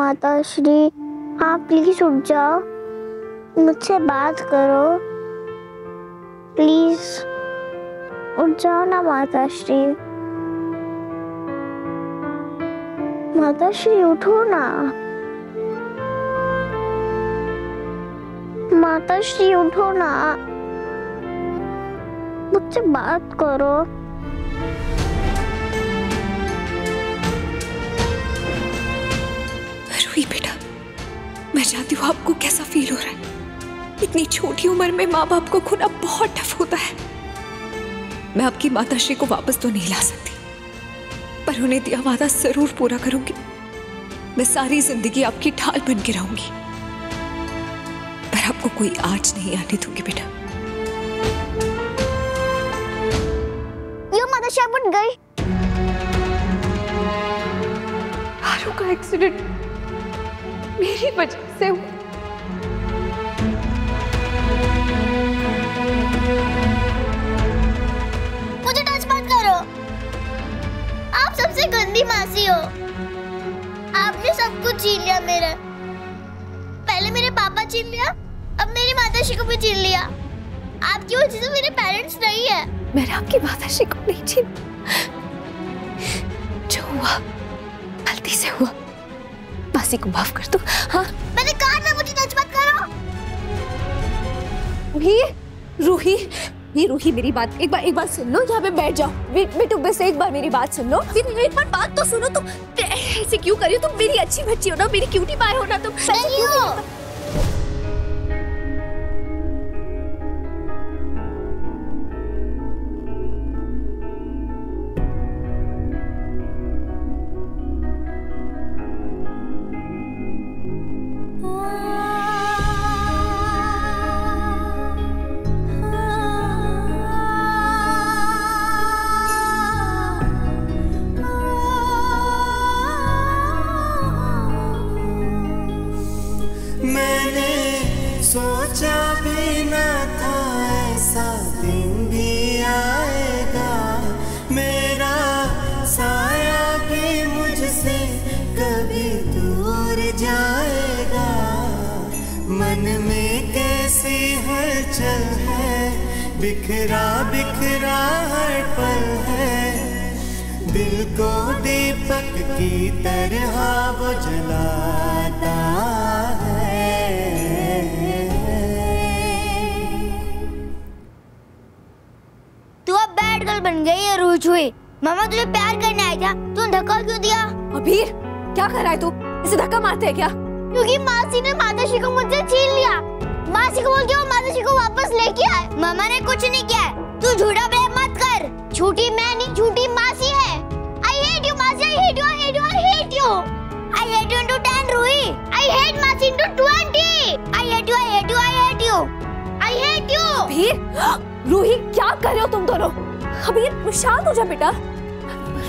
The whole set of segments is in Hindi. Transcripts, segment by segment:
माता श्री, आप प्लीज उठ जाओ, मुझसे बात करो, प्लीज उठ जाओ ना माता श्री। माता श्री उठो ना, माता श्री उठो ना, मुझसे बात करो। रूही बेटा, मैं जानती हूँ आपको कैसा फील हो रहा है। इतनी छोटी उम्र में माँ बाप को खोना बहुत टफ होता है। मैं आपकी माताश्री को वापस तो नहीं ला सकती, पर उन्हें दिया वादा जरूर पूरा करूंगी। मैं सारी जिंदगी आपकी ढाल बन के रहूंगी, पर आपको कोई आँच नहीं आने दूंगी बेटा। यो माताश्री आप उठ गई। आरू का एक्सीडेंट मेरी वजह से हुआ। मुझे टच मत करो, आप सबसे गंदी मासी हो। आपने सब कुछ छीन लिया मेरा। पहले मेरे पापा छीन लिया, अब मेरी माताश्री को भी छीन लिया। आपकी वजह से मेरे पेरेंट्स नहीं है। मैंने आपकी माताश्री को नहीं छीना, जो हुआ गलती से हुआ। मासी को माफ कर दो। हाँ मैंने कहा ना मुझे टच मत करो। रूही, रूही मेरी बात एक बार सुन लो। यहाँ पे बैठ जाओ बेटू, बस एक बार मेरी बात सुन लो। एक बार बात तो सुनो। तुम ऐसे क्यों कर रही हो? तुम मेरी अच्छी बच्ची हो ना, मेरी क्यूटी पाई हो ना तुम। नहीं हो। सोचा भी न था ऐसा दिन भी आएगा, मेरा साया भी मुझसे कभी दूर जाएगा। मन में कैसी हलचल है, बिखरा बिखरा हर पल है। दिल को दीपक की तरह वो जलाता है। बन गई है रूही। मामा तुझे प्यार करने आया था, तूने धक्का क्यों दिया? अबीर क्या कर रहा है तू? इसे धक्का मारते है क्या? क्योंकि मासी ने माताश्री को मुझसे छीन लिया। मासी को बोल के वो माताश्री को वापस लेके आए। मामा ने कुछ नहीं किया है। तू झूठा ब्लेम मत कर। झूठी मैं नहीं, झूठी मासी है। आई हेट यू मासी, I hate you, I hate you, I hate you. I hate you into 10 Ruhi. I hate मासी into 20। I hate you, I hate you, I hate you, I hate you. Abir, Ruhi क्या कर रहे हो तुम दोनों? अबीर शांत हो जा बेटा।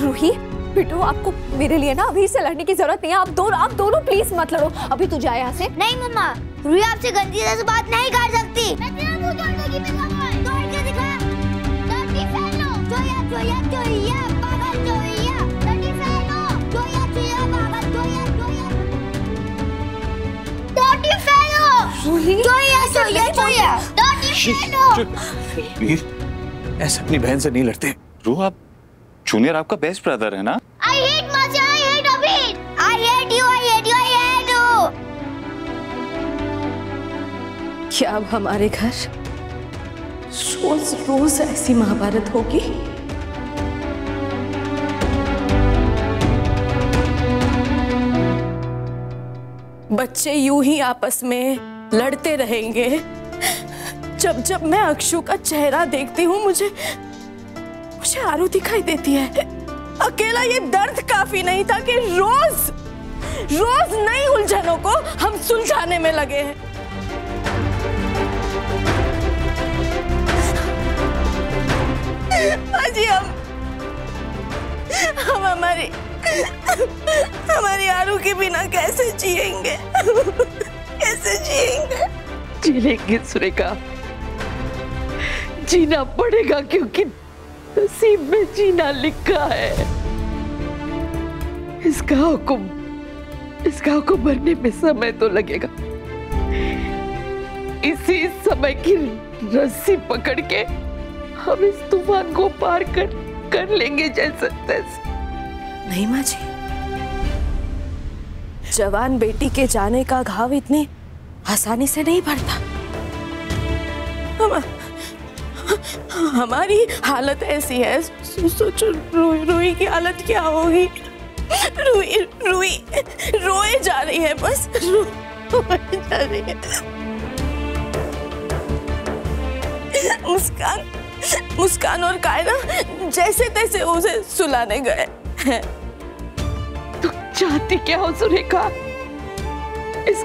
रूही बेटू, आपको मेरे लिए ना अबीर से लड़ने की जरूरत नहीं है। आप दोनों प्लीज मत लड़ो। अभी तू जाए यहाँ से। नहीं मम्मा, रूही आपसे गंदी तरह से बात नहीं कर सकती। मैं तेरा मुंह तोड़ दूंगी। तोड़ के दिखा। डर्टी फेलो, जोया जोया जोया पागल जोया। डर्टी फेलो, जोया जोया पागल Zoya Zoya. Dirty fellow, Ruhi Zoya Zoya Zoya. Dirty fellow. ऐसे अपनी बहन से नहीं लड़ते। रूह, आप जूनियर आपका बेस्ट ब्रदर है ना? I hate मासी, I hate अबीर। I hate you, I hate you, I hate you। क्या अब हमारे घर रोज रोज ऐसी महाभारत होगी? बच्चे यूं ही आपस में लड़ते रहेंगे। जब जब मैं अक्षु का चेहरा देखती हूँ मुझे आरू दिखाई देती है। अकेला ये दर्द काफी नहीं था कि रोज रोज नई उलझनों को हम सुलझाने में लगे हैं। अजी हम हमारी आरू के बिना कैसे जिएंगे? कैसे जिएंगे? जी लेंगे सुरेखा, जीना पड़ेगा क्योंकि नसीब में जीना लिखा है। इसका हुक्म इस गांव को भरने में समय तो लगेगा। इसी समय की रस्सी पकड़ के हम इस तूफान को पार कर लेंगे जैसे तैसे। नहीं माँ जी, जवान बेटी के जाने का घाव इतनी आसानी से नहीं भरता। हमारी हालत ऐसी है, सोचो रूही की हालत क्या होगी। रूही रोए जा रही है, बस रोए जा रही है। मुस्कान और कायरा जैसे तैसे उसे सुलाने गए हैं। तू चाहती क्या हो सुरेखा? इस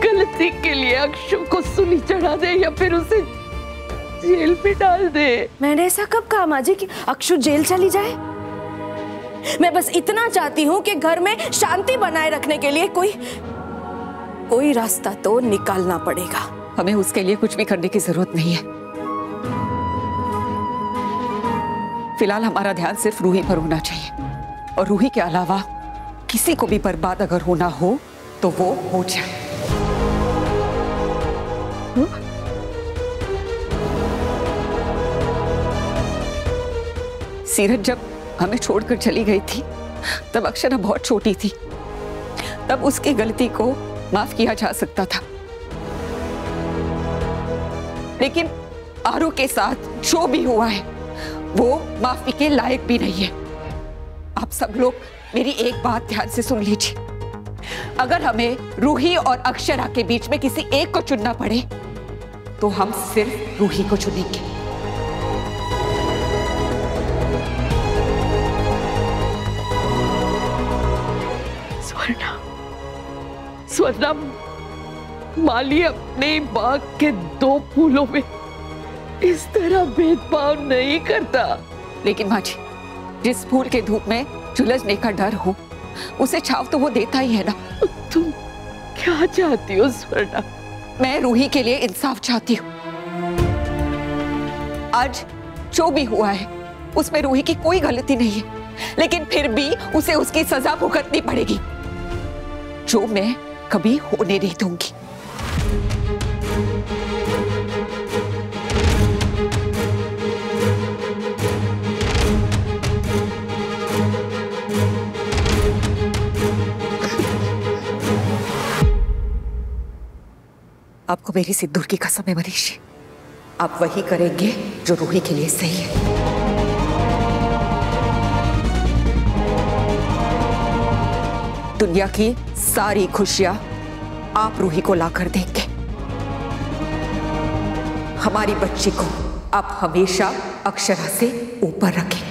गलती के लिए अक्षु को सूली चढ़ा दे या फिर उसे जेल में डाल दे? मैंने ऐसा कब कहा माँ जी कि अक्षु जेल चली जाए? मैं बस इतना चाहती हूँ कि घर में शांति बनाए रखने के लिए कोई रास्ता तो निकालना पड़ेगा। हमें उसके लिए कुछ भी करने की जरूरत नहीं है। फिलहाल हमारा ध्यान सिर्फ रूही पर होना चाहिए, और रूही के अलावा किसी को भी बर्बाद अगर होना हो तो वो हो जाए। सीरत जब हमें छोड़कर चली गई थी तब अक्षरा बहुत छोटी थी। तब उसकी गलती को माफ किया जा सकता था, लेकिन आरो के साथ जो भी हुआ है वो माफी के लायक भी नहीं है। आप सब लोग मेरी एक बात ध्यान से सुन लीजिए। अगर हमें रूही और अक्षरा के बीच में किसी एक को चुनना पड़े तो हम सिर्फ रूही को चुनेंगे। स्वर्णा, माली अपने बाग के 2 फूलों में इस तरह भेदभाव नहीं करता। लेकिन माँ जी, जिस फूल के धूप में झुलसने का डर हो उसे छाव तो वो देता ही है ना। तुम क्या चाहती हो स्वर्णा? मैं रूही के लिए इंसाफ चाहती हूँ। आज जो भी हुआ है उसमें रूही की कोई गलती नहीं है, लेकिन फिर भी उसे उसकी सजा भुगतनी पड़ेगी, जो मैं कभी होने नहीं दूंगी। आपको मेरी सिंदूर की कसम है मनीषी, आप वही करेंगे जो रूही के लिए सही है। दुनिया की सारी खुशियां आप रूही को लाकर देंगे। हमारी बच्ची को आप हमेशा अक्षरा से ऊपर रखेंगे।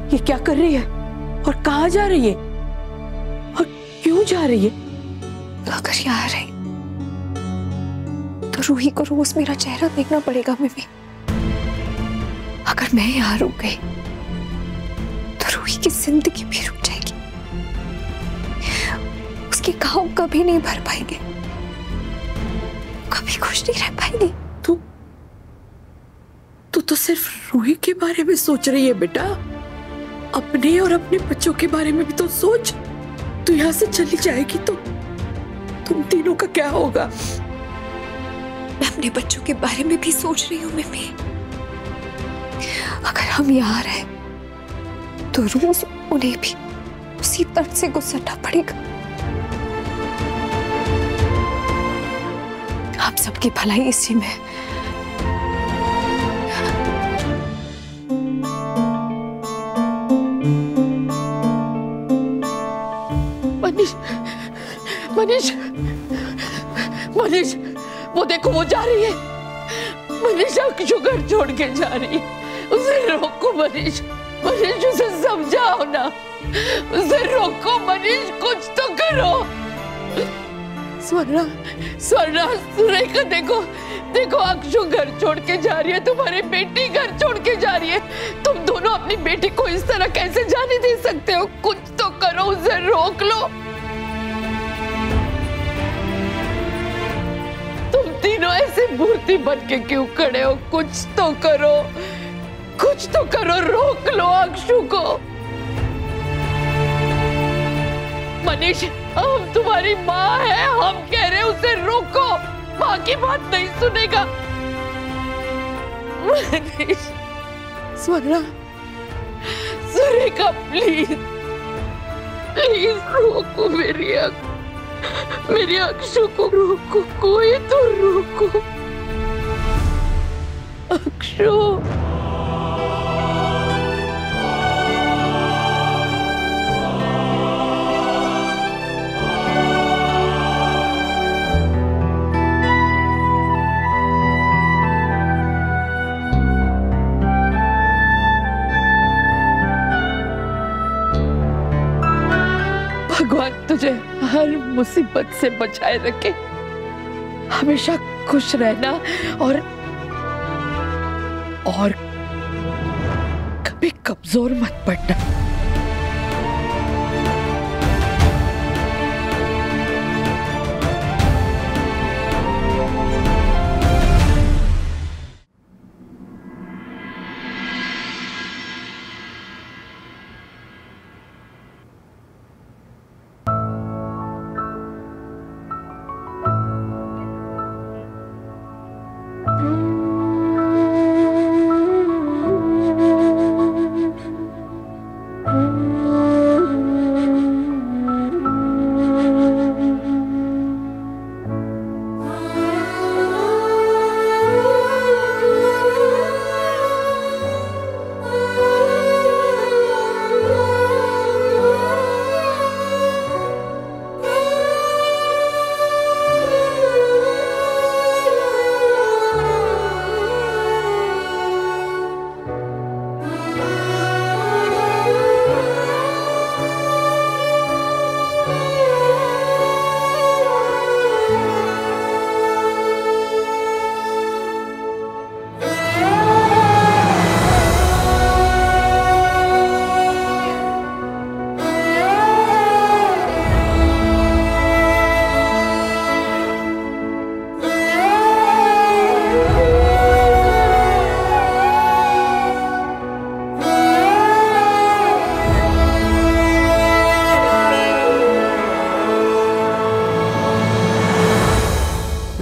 ये क्या कर रही है और कहाँ जा रही है और क्यों जा रही है? अगर यहाँ रही तो रूही को रोज मेरा चेहरा देखना पड़ेगा मम्मी। अगर मैं यहाँ रुक गई तो रूही की जिंदगी भी रुक जाएगी, उसके घाव कभी नहीं भर पाएंगे, कभी खुश नहीं रह पाएगी। तू तो सिर्फ रूही के बारे में सोच रही है बेटा, अपने और अपने बच्चों के बारे में भी तो सोच। तू यहाँ से चली जाएगी तो तुम तीनों का क्या होगा? मैं अपने बच्चों के बारे में भी सोच रही हूँ मम्मी। अगर हम यहाँ रहे तो रोज उन्हें भी उसी दर्द से गुजरना पड़ेगा। आप सबकी भलाई इसी में। मनीष, मनीष, वो देखो वो जा रही है। मनीष अक्षु घर छोड़ के जा रही है, उसे रोको मनीष। मनीष उसे समझाओ ना, उसे रोको मनीष, कुछ तो करो। स्वर्णा, स्वर्णा, सुरेखा देखो, देखो अक्षु घर छोड़ के जा रही है, तुम्हारी बेटी घर छोड़ के जा रही है। तुम दोनों अपनी बेटी को इस तरह कैसे जाने दे सकते हो? कुछ तो करो, उसे रोक लो। तुम तीनों ऐसे मूर्ति बन के क्यों खड़े हो? कुछ तो करो, कुछ तो करो, रोक लो अक्षु को। मनीष, हम तुम्हारी माँ है, हम कह रहे उसे रोको, माँ की बात नहीं सुनेगा। मनीष, स्वर्णा, सुरेखा प्लीज, प्लीज रोको मेरी अक्षु को रोको, कोई तो रोको अक्षु। भगवान तुझे हर मुसीबत से बचाए रखे, हमेशा खुश रहना और कभी कमजोर मत पड़ना।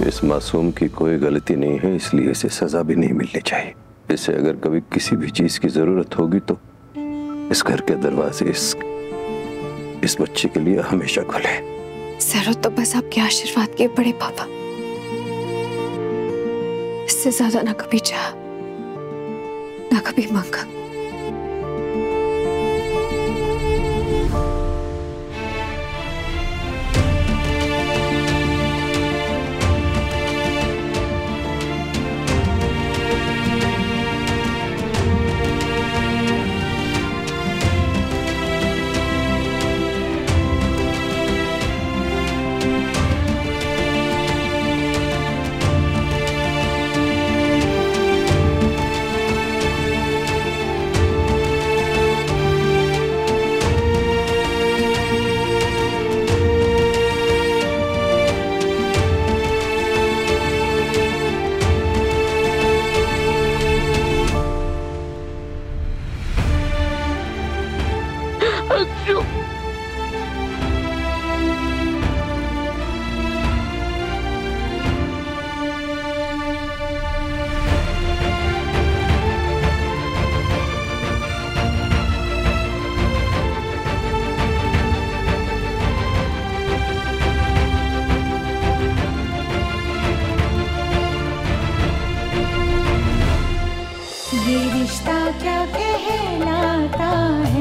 इस मासूम की कोई गलती नहीं है, इसलिए इसे सजा भी नहीं मिलनी चाहिए। इसे अगर कभी किसी भी चीज की जरूरत होगी तो इस घर के दरवाजे इस बच्चे के लिए हमेशा खुले। जरूरत तो बस आपके आशीर्वाद के बड़े पापा, इससे ज्यादा ना कभी चाहा ना कभी मांगा। ये रिश्ता क्या कहलाता है।